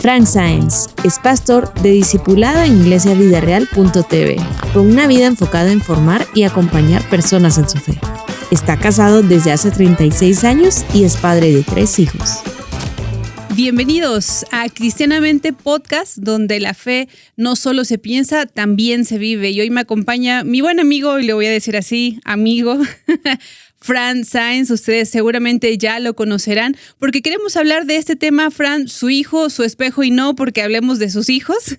Frank Sáenz es pastor de discipulado en iglesiavidareal.tv, con una vida enfocada en formar y acompañar personas en su fe. Está casado desde hace 36 años y es padre de 3 hijos. Bienvenidos a Cristianamente Podcast, donde la fe no solo se piensa, también se vive. Y hoy me acompaña mi buen amigo, y le voy a decir así, amigo, Frank Sáenz. Ustedes seguramente ya lo conocerán, porque queremos hablar de este tema, Frank, su hijo, su espejo, y no porque hablemos de sus hijos,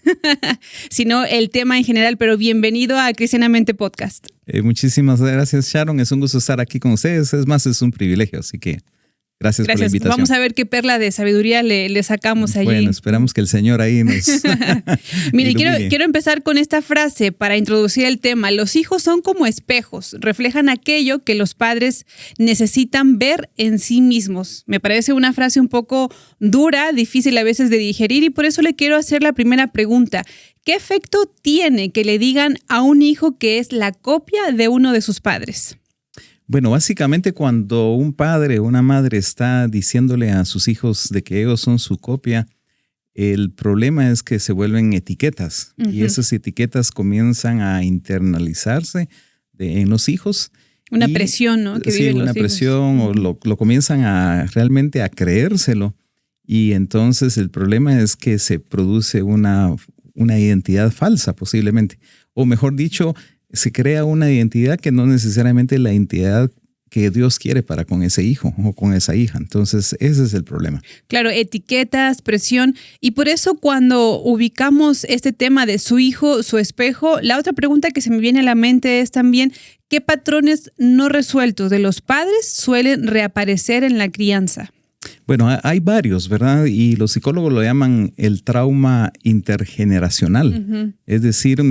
sino el tema en general. Pero bienvenido a Cristianamente Podcast. Muchísimas gracias, Sharon. Es un gusto estar aquí con ustedes. Es más, es un privilegio, así que Gracias por la invitación. Vamos a ver qué perla de sabiduría le sacamos allí. Bueno, esperamos que el Señor ahí nos Mire, quiero empezar con esta frase para introducir el tema. Los hijos son como espejos, reflejan aquello que los padres necesitan ver en sí mismos. Me parece una frase un poco dura, difícil a veces de digerir, y por eso le quiero hacer la primera pregunta. ¿Qué efecto tiene que le digan a un hijo que es la copia de uno de sus padres? Bueno, básicamente cuando un padre o una madre está diciéndole a sus hijos de que ellos son su copia, el problema es que se vuelven etiquetas. Uh-huh. Y esas etiquetas comienzan a internalizarse en los hijos. Una presión, ¿no? Que viven los hijos. Sí, una presión, o lo comienzan a realmente a creérselo. Y entonces el problema es que se produce una identidad falsa posiblemente. O mejor dicho, se crea una identidad que no necesariamente es la identidad que Dios quiere para con ese hijo o con esa hija. Entonces, ese es el problema. Claro, etiquetas, presión. Y por eso cuando ubicamos este tema de su hijo, su espejo, la otra pregunta que se me viene a la mente es también, ¿qué patrones no resueltos de los padres suelen reaparecer en la crianza? Bueno, hay varios, ¿verdad? Y los psicólogos lo llaman el trauma intergeneracional. Uh-huh. Es decir,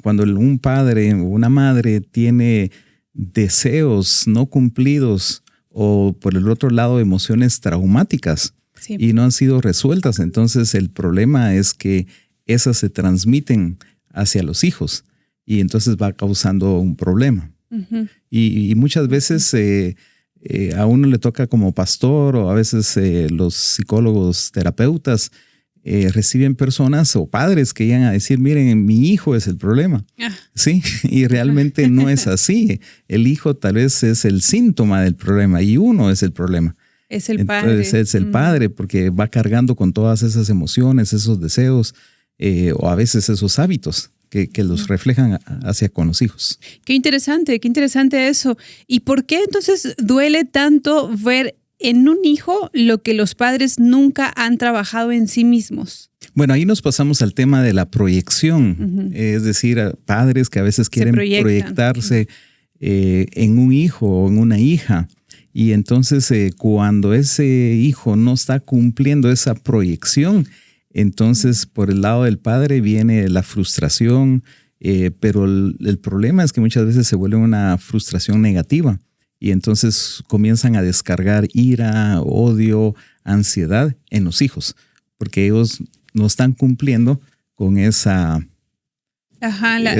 cuando un padre o una madre tiene deseos no cumplidos o por el otro lado emociones traumáticas, sí, y no han sido resueltas, entonces el problema es que esas se transmiten hacia los hijos y entonces va causando un problema. Uh-huh. Y muchas veces a uno le toca como pastor o a veces los psicólogos terapeutas reciben personas o padres que llegan a decir, miren, mi hijo es el problema. Sí, y realmente no es así. El hijo tal vez es el síntoma del problema y uno es el problema. Es el padre. Entonces es el padre porque va cargando con todas esas emociones, esos deseos o a veces esos hábitos que los reflejan hacia con los hijos. Qué interesante eso. ¿Y por qué entonces duele tanto ver en un hijo lo que los padres nunca han trabajado en sí mismos? Bueno, ahí nos pasamos al tema de la proyección. Uh-huh. Es decir, padres que a veces quieren proyectarse en un hijo o en una hija. Y entonces cuando ese hijo no está cumpliendo esa proyección, entonces, por el lado del padre viene la frustración, pero el problema es que muchas veces se vuelve una frustración negativa y entonces comienzan a descargar ira, odio, ansiedad en los hijos, porque ellos no están cumpliendo con esa imagen,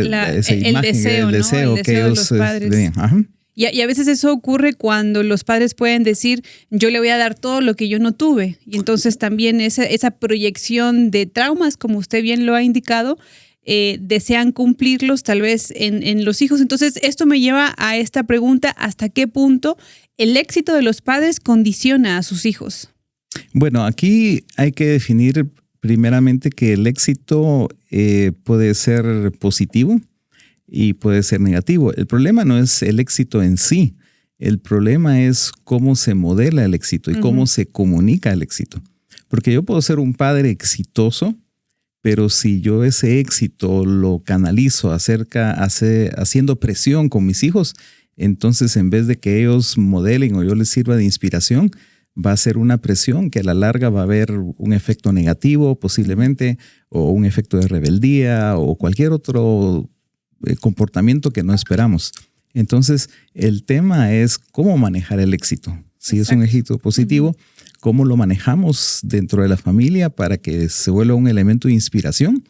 el deseo que ellos de los padres. ven. Ajá. Y a veces eso ocurre cuando los padres pueden decir, yo le voy a dar todo lo que yo no tuve. Y entonces también esa proyección de traumas, como usted bien lo ha indicado, desean cumplirlos tal vez en los hijos. Entonces esto me lleva a esta pregunta, ¿hasta qué punto el éxito de los padres condiciona a sus hijos? Bueno, aquí hay que definir primeramente que el éxito puede ser positivo y puede ser negativo. El problema no es el éxito en sí. El problema es cómo se modela el éxito y cómo se comunica el éxito. Porque yo puedo ser un padre exitoso, pero si yo ese éxito lo canalizo haciendo presión con mis hijos, entonces en vez de que ellos modelen o yo les sirva de inspiración, va a ser una presión que a la larga va a haber un efecto negativo posiblemente, o un efecto de rebeldía o cualquier otro comportamiento que no esperamos. Entonces, el tema es cómo manejar el éxito. Si es un éxito positivo, cómo lo manejamos dentro de la familia para que se vuelva un elemento de inspiración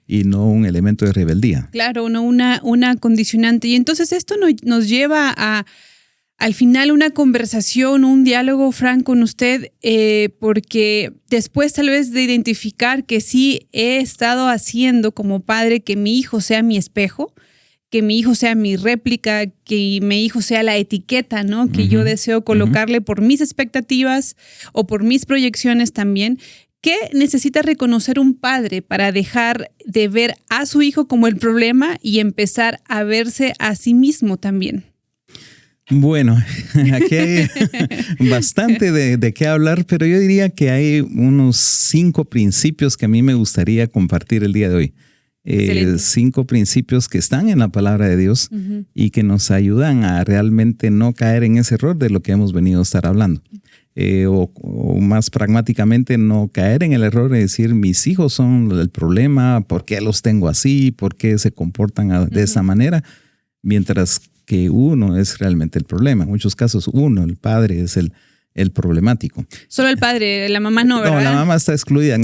y no un elemento de rebeldía. Claro, no una condicionante. Y entonces esto nos lleva al final una conversación, un diálogo, Fran, con usted, porque después tal vez de identificar que sí he estado haciendo como padre que mi hijo sea mi espejo, que mi hijo sea mi réplica, que mi hijo sea la etiqueta, ¿no? Que yo deseo colocarle por mis expectativas o por mis proyecciones también. ¿Qué necesita reconocer un padre para dejar de ver a su hijo como el problema y empezar a verse a sí mismo también? Bueno, aquí hay bastante de qué hablar, pero yo diría que hay unos 5 principios que a mí me gustaría compartir el día de hoy. 5 principios que están en la palabra de Dios y que nos ayudan a realmente no caer en ese error de lo que hemos venido a estar hablando. O más pragmáticamente no caer en el error de decir mis hijos son el problema, ¿por qué los tengo así? ¿Por qué se comportan de esa manera? Mientras que uno es realmente el problema. En muchos casos uno, el padre, es el problemático. Solo el padre, la mamá no, ¿verdad? No, la mamá está excluida.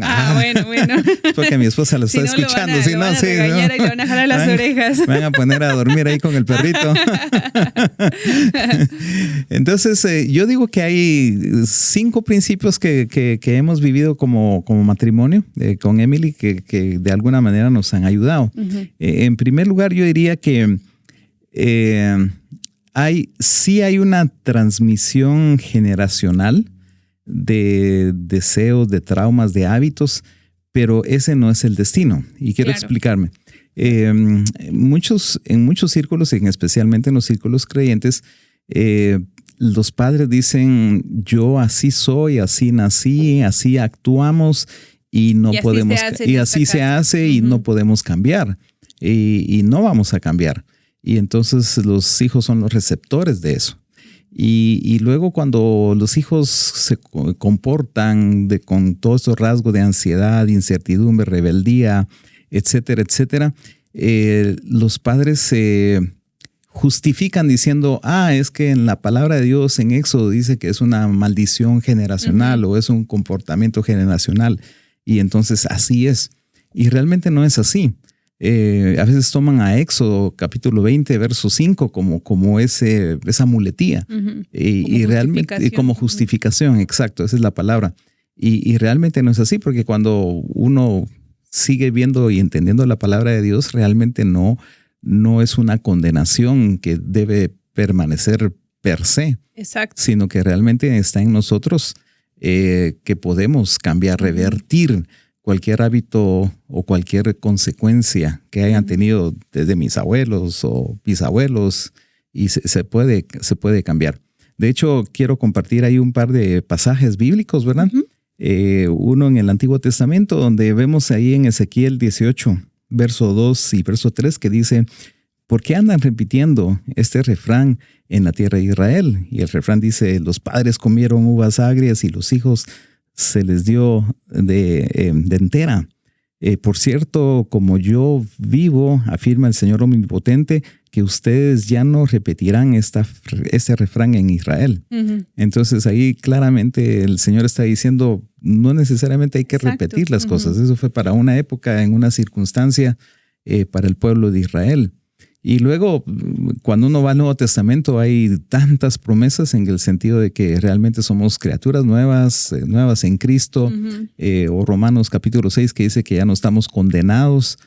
Bueno. Porque mi esposa lo está escuchando. Lo van a regañar y le van a jalar las orejas. Me van a poner a dormir ahí con el perrito. Entonces, yo digo que hay 5 principios que hemos vivido como matrimonio con Emily que de alguna manera nos han ayudado. En primer lugar, yo diría que hay una transmisión generacional de deseos, de traumas, de hábitos, pero ese no es el destino. Y quiero explicarme. En muchos círculos, y especialmente en los círculos creyentes, los padres dicen, yo así soy, así nací, así actuamos y no podemos, y así se hace y no podemos cambiar y no vamos a cambiar. Y entonces los hijos son los receptores de eso. Y luego cuando los hijos se comportan con todos estos rasgos de ansiedad, incertidumbre, rebeldía, etcétera, etcétera, los padres se justifican diciendo, es que en la palabra de Dios en Éxodo dice que es una maldición generacional o es un comportamiento generacional. Y entonces así es. Y realmente no es así. A veces toman a Éxodo capítulo 20, verso 5 como esa muletía y realmente como justificación, exacto, esa es la palabra. Y realmente no es así, porque cuando uno sigue viendo y entendiendo la palabra de Dios, realmente no es una condenación que debe permanecer per se, exacto, sino que realmente está en nosotros que podemos cambiar, revertir cualquier hábito o cualquier consecuencia que hayan tenido desde mis abuelos o bisabuelos, y se puede cambiar. De hecho, quiero compartir ahí un par de pasajes bíblicos, ¿verdad? Uno en el Antiguo Testamento, donde vemos ahí en Ezequiel 18, verso 2 y verso 3, que dice, ¿por qué andan repitiendo este refrán en la tierra de Israel? Y el refrán dice, los padres comieron uvas agrias y los hijos se les dio de entera. Por cierto, como yo vivo, afirma el Señor Omnipotente, que ustedes ya no repetirán este refrán en Israel. Entonces ahí claramente el Señor está diciendo, no necesariamente hay que repetir las cosas. Eso fue para una época, en una circunstancia, para el pueblo de Israel. Y luego, cuando uno va al Nuevo Testamento, hay tantas promesas en el sentido de que realmente somos criaturas nuevas en Cristo, o Romanos capítulo 6, que dice que ya no estamos condenados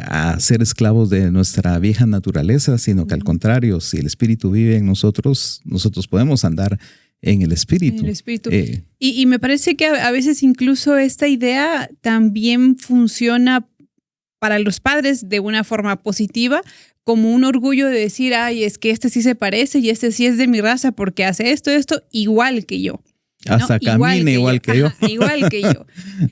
a ser esclavos de nuestra vieja naturaleza, sino que al contrario, si el Espíritu vive en nosotros podemos andar en el Espíritu. En el Espíritu. Y me parece que a veces incluso esta idea también funciona para los padres de una forma positiva, como un orgullo de decir, es que este sí se parece y este sí es de mi raza porque hace esto igual que yo. Hasta camina igual que yo. Ajá, igual que yo.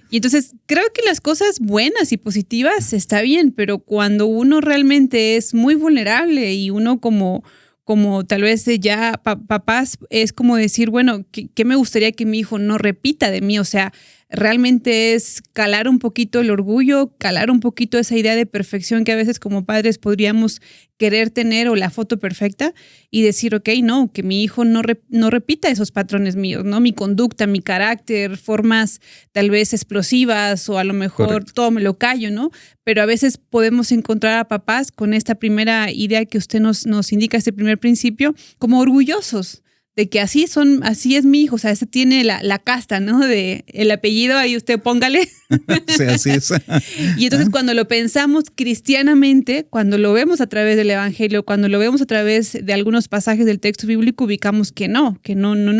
Y entonces creo que las cosas buenas y positivas está bien, pero cuando uno realmente es muy vulnerable y uno como tal vez ya papás es como decir, bueno, ¿qué me gustaría que mi hijo no repita de mí? O sea, realmente es calar un poquito el orgullo, calar un poquito esa idea de perfección que a veces como padres podríamos querer tener o la foto perfecta y decir, ok, no, que mi hijo no repita esos patrones míos, ¿no? Mi conducta, mi carácter, formas tal vez explosivas o a lo mejor Correcto. todo me lo callo, ¿no? Pero a veces podemos encontrar a papás con esta primera idea que usted nos indica, este primer principio, como orgullosos de que así es mi hijo, o sea, ese tiene la casta, ¿no? De el apellido, ahí usted póngale. Sí, así es. Y entonces cuando lo pensamos cristianamente, cuando lo vemos a través del evangelio, cuando lo vemos a través de algunos pasajes del texto bíblico, ubicamos que no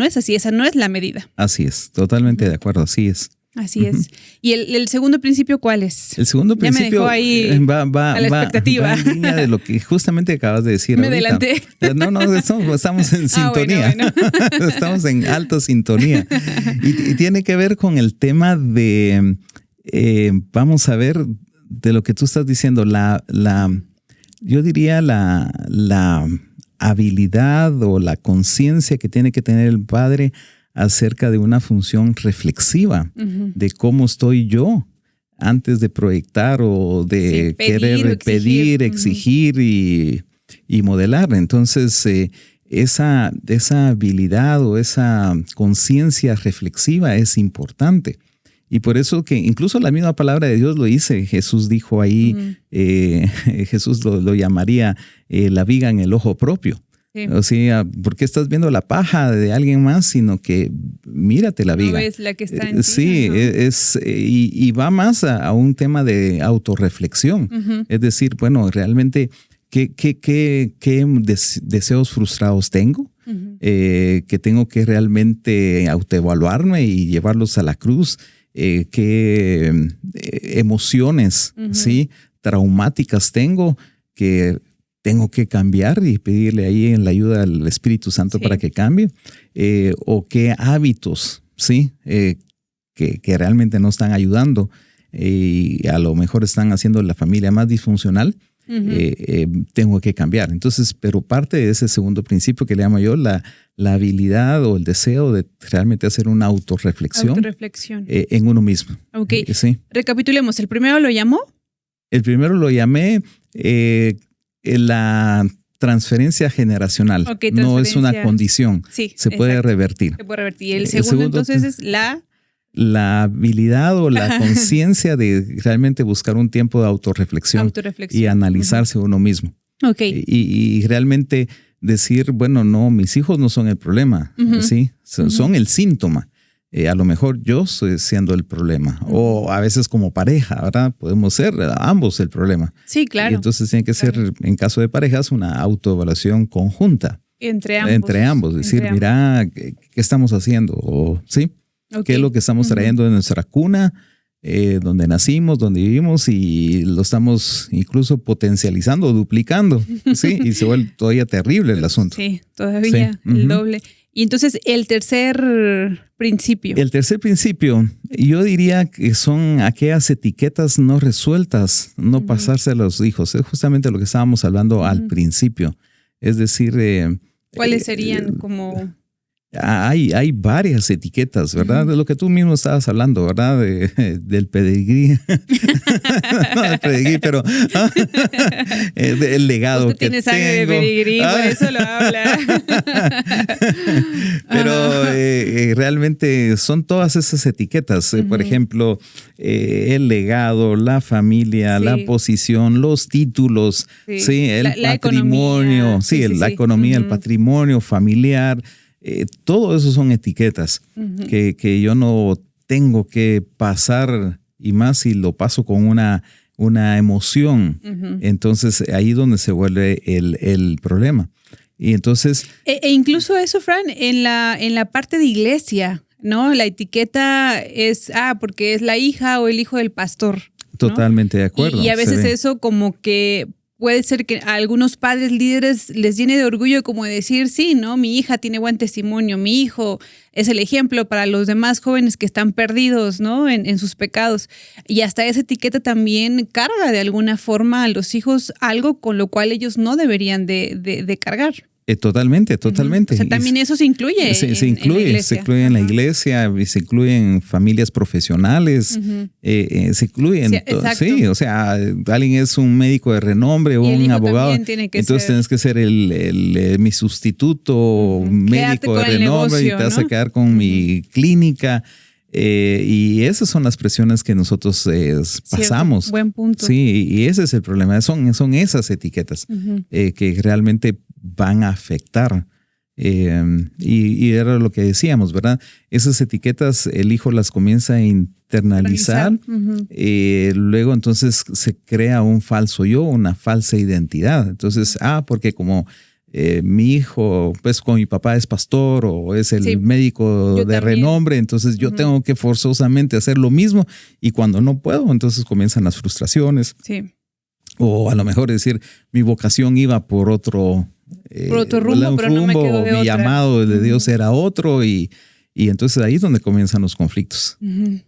es así, esa no es la medida. Así es, totalmente de acuerdo, así es. Así es. ¿Y el segundo principio cuál es? El segundo Ya me principio dejó ahí va a la expectativa. va en línea de lo que justamente acabas de decir Me ahorita. adelanté. No, estamos en sintonía. Bueno. Estamos en alta sintonía. Y tiene que ver con el tema de, vamos a ver, de lo que tú estás diciendo, yo diría la habilidad o la conciencia que tiene que tener el padre acerca de una función reflexiva de cómo estoy yo antes de proyectar o de querer pedir, exigir y modelar. Entonces, esa habilidad o esa conciencia reflexiva es importante. Y por eso que incluso la misma palabra de Dios lo dice. Jesús dijo ahí, Jesús lo llamaría la viga en el ojo propio. Sí. O sea, ¿por qué estás viendo la paja de alguien más? Sino que mírate la viga. No es la que está en ti. Sí, ¿no? Y va más a un tema de autorreflexión. Es decir, bueno, realmente, ¿qué deseos frustrados tengo? Que tengo que realmente autoevaluarme y llevarlos a la cruz. ¿Qué emociones ¿sí? traumáticas tengo que tengo que cambiar y pedirle ahí en la ayuda al Espíritu Santo para que cambie? ¿O qué hábitos ¿sí? Que realmente no están ayudando y a lo mejor están haciendo la familia más disfuncional? Tengo que cambiar. Entonces, pero parte de ese segundo principio que le llamo yo la habilidad o el deseo de realmente hacer una autorreflexión en uno mismo. Ok. Sí. Recapitulemos. ¿El primero lo llamó? El primero lo llamé la transferencia generacional. Okay, no es una condición. Sí, se puede revertir. Se puede revertir. Y el segundo entonces es la habilidad o la conciencia de realmente buscar un tiempo de autorreflexión. Y analizarse uno mismo. Okay. Y realmente decir, bueno, no, mis hijos no son el problema, ¿sí? Son el síntoma. A lo mejor yo estoy siendo el problema. O a veces como pareja, ¿verdad? Podemos ser ambos el problema. Sí, claro. Y entonces tiene que ser, en caso de parejas, una autoevaluación conjunta. Entre ambos. Decir, mira, ¿qué estamos haciendo? O, ¿sí? Okay. ¿Qué es lo que estamos trayendo de nuestra cuna? Donde nacimos, donde vivimos, y lo estamos incluso potencializando, duplicando, ¿sí? Y se vuelve todavía terrible el asunto. Sí, todavía el doble. Y entonces el tercer principio. El tercer principio, yo diría que son aquellas etiquetas no resueltas, no pasarse a los hijos. Es justamente lo que estábamos hablando al principio. Es decir, ¿cuáles serían como...? Hay varias etiquetas, ¿verdad? De lo que tú mismo estabas hablando, ¿verdad? Del pedigrí. No del pedigrí, pero del legado Usted que tiene sangre de tengo. pedigrí, por eso lo habla. Pero realmente son todas esas etiquetas. Por ejemplo, el legado, la familia, la posición, los títulos, ¿sí? El patrimonio, la economía, el patrimonio familiar. Todo eso son etiquetas que yo no tengo que pasar, y más si lo paso con una emoción. Entonces ahí es donde se vuelve el problema. Y entonces... incluso eso, Fran, en la parte de iglesia, ¿no? La etiqueta es, porque es la hija o el hijo del pastor, ¿no? Totalmente de acuerdo. Y a veces eso como que... Puede ser que a algunos padres líderes les llene de orgullo como de decir, sí, ¿no? Mi hija tiene buen testimonio, mi hijo es el ejemplo para los demás jóvenes que están perdidos, ¿no? En sus pecados. Y hasta esa etiqueta también carga de alguna forma a los hijos algo con lo cual ellos no deberían de cargar. Totalmente. O sea, también eso se incluye. Se incluye en la iglesia y se incluye en familias profesionales. Se incluye en todo. Sí, o sea, alguien es un médico de renombre o un abogado. Entonces tienes que ser mi sustituto médico de renombre, negocio, y te vas a quedar con mi clínica. Y esas son las presiones que nosotros pasamos. Buen punto. Sí, y ese es el problema. Son esas etiquetas que realmente van a afectar. Y era lo que decíamos, ¿verdad? Esas etiquetas el hijo las comienza a internalizar. Luego entonces se crea un falso yo, una falsa identidad. Entonces, porque como mi hijo, pues con mi papá es pastor o es el médico de renombre, entonces yo tengo que forzosamente hacer lo mismo, y cuando no puedo, entonces comienzan las frustraciones. Sí. O a lo mejor decir, mi vocación iba por otro rumbo, pero no me quedo de otra. Mi llamado de Dios era otro, y entonces ahí es donde comienzan los conflictos.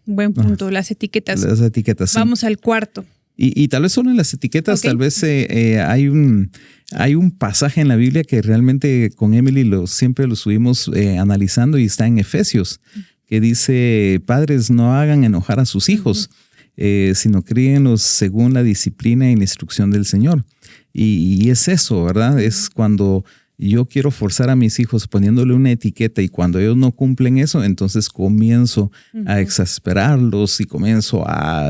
Buen punto, las etiquetas. Las etiquetas, sí. Vamos al cuarto. Y tal vez solo en las etiquetas, tal vez hay un pasaje en la Biblia que realmente con Emily siempre lo estuvimos analizando, y está en Efesios, que dice: padres, no hagan enojar a sus hijos, sino críenlos según la disciplina y la instrucción del Señor. Y es eso, ¿verdad? Es cuando yo quiero forzar a mis hijos poniéndole una etiqueta, y cuando ellos no cumplen eso, entonces comienzo a exasperarlos y comienzo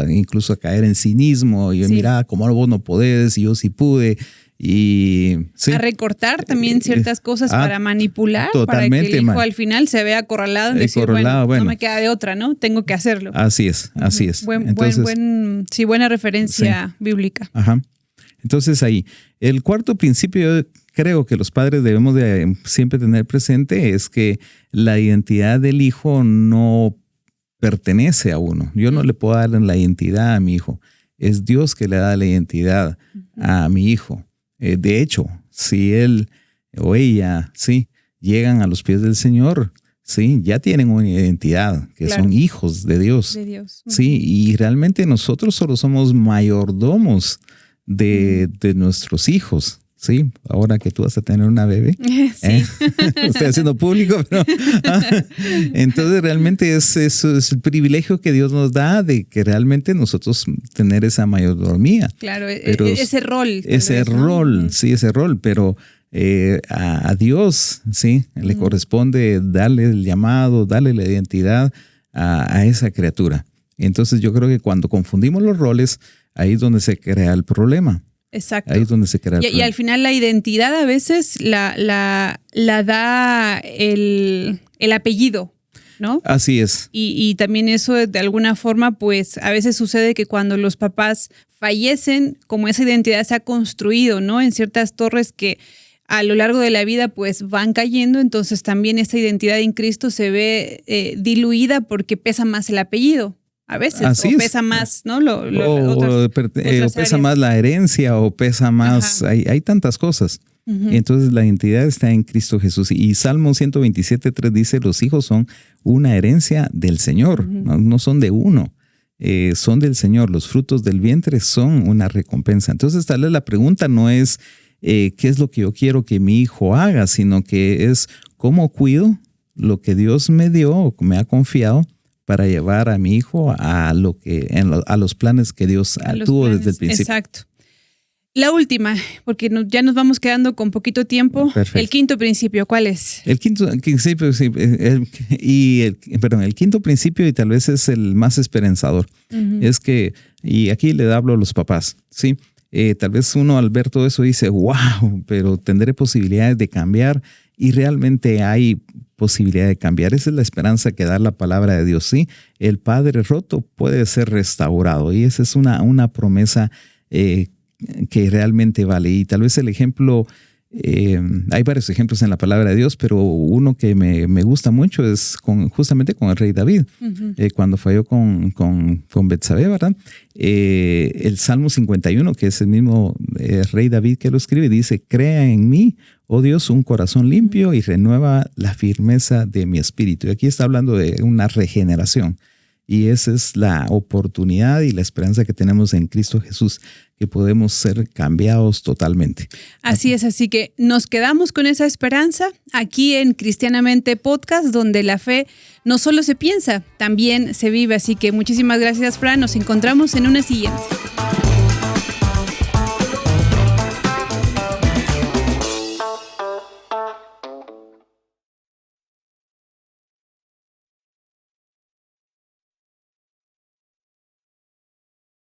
incluso a caer en cinismo. Y mira, como vos no podés y yo sí pude. Y a recortar también ciertas cosas para manipular, para que el hijo al final se vea acorralado en decir, bueno, no me queda de otra, ¿no? Tengo que hacerlo. Así es. Buena referencia bíblica. Ajá. Entonces ahí, el cuarto principio creo que los padres debemos de siempre tener presente es que la identidad del hijo no pertenece a uno. Yo no le puedo dar la identidad a mi hijo. Es Dios que le da la identidad a mi hijo. De hecho, si él o ella, llegan a los pies del Señor, ya tienen una identidad, que son hijos de Dios. Sí, y realmente nosotros solo somos mayordomos de nuestros hijos. Sí, ahora que tú vas a tener una bebé. Estoy haciendo público, pero entonces realmente es el privilegio que Dios nos da de que realmente nosotros tener esa mayordomía. Claro, pero ese rol. Ese rol, pero a Dios, le corresponde darle el llamado, darle la identidad a esa criatura. Entonces yo creo que cuando confundimos los roles, ahí es donde se crea el problema. Exacto. Ahí es donde se crea el problema. Y al final la identidad a veces la da el apellido, ¿no? Así es. Y también eso de alguna forma, pues a veces sucede que cuando los papás fallecen, como esa identidad se ha construido, ¿no? En ciertas torres que a lo largo de la vida pues van cayendo, entonces también esa identidad en Cristo se ve diluida porque pesa más el apellido. A veces, pesa más, ¿no? Pesa más la herencia, o pesa más, hay tantas cosas. Y entonces la identidad está en Cristo Jesús. Y Salmo 127:3 dice: los hijos son una herencia del Señor, no son de uno, son del Señor. Los frutos del vientre son una recompensa. Entonces tal vez la pregunta no es qué es lo que yo quiero que mi hijo haga, sino que es cómo cuido lo que Dios me dio o me ha confiado para llevar a mi hijo a los planes que Dios tuvo desde el principio. Exacto. La última, porque ya nos vamos quedando con poquito tiempo. Perfecto. El quinto principio, ¿cuál es? El quinto principio, y tal vez es el más esperanzador, es que, y aquí le hablo a los papás, ¿sí? Tal vez uno al ver todo eso dice, wow, pero tendré posibilidades de cambiar, y realmente hay posibilidad de cambiar. Esa es la esperanza que da la palabra de Dios, ¿sí? El padre roto puede ser restaurado, y esa es una promesa que realmente vale. Y tal vez el ejemplo, hay varios ejemplos en la palabra de Dios, pero uno que me gusta mucho es justamente con el rey David, cuando falló con Betsabé, ¿verdad? El Salmo 51, que es el mismo rey David que lo escribe, dice: crea en mí, oh Dios, un corazón limpio y renueva la firmeza de mi espíritu. Y aquí está hablando de una regeneración. Y esa es la oportunidad y la esperanza que tenemos en Cristo Jesús, que podemos ser cambiados totalmente. Así es, así que nos quedamos con esa esperanza aquí en Cristianamente Podcast, donde la fe no solo se piensa, también se vive. Así que muchísimas gracias, Fran. Nos encontramos en una siguiente.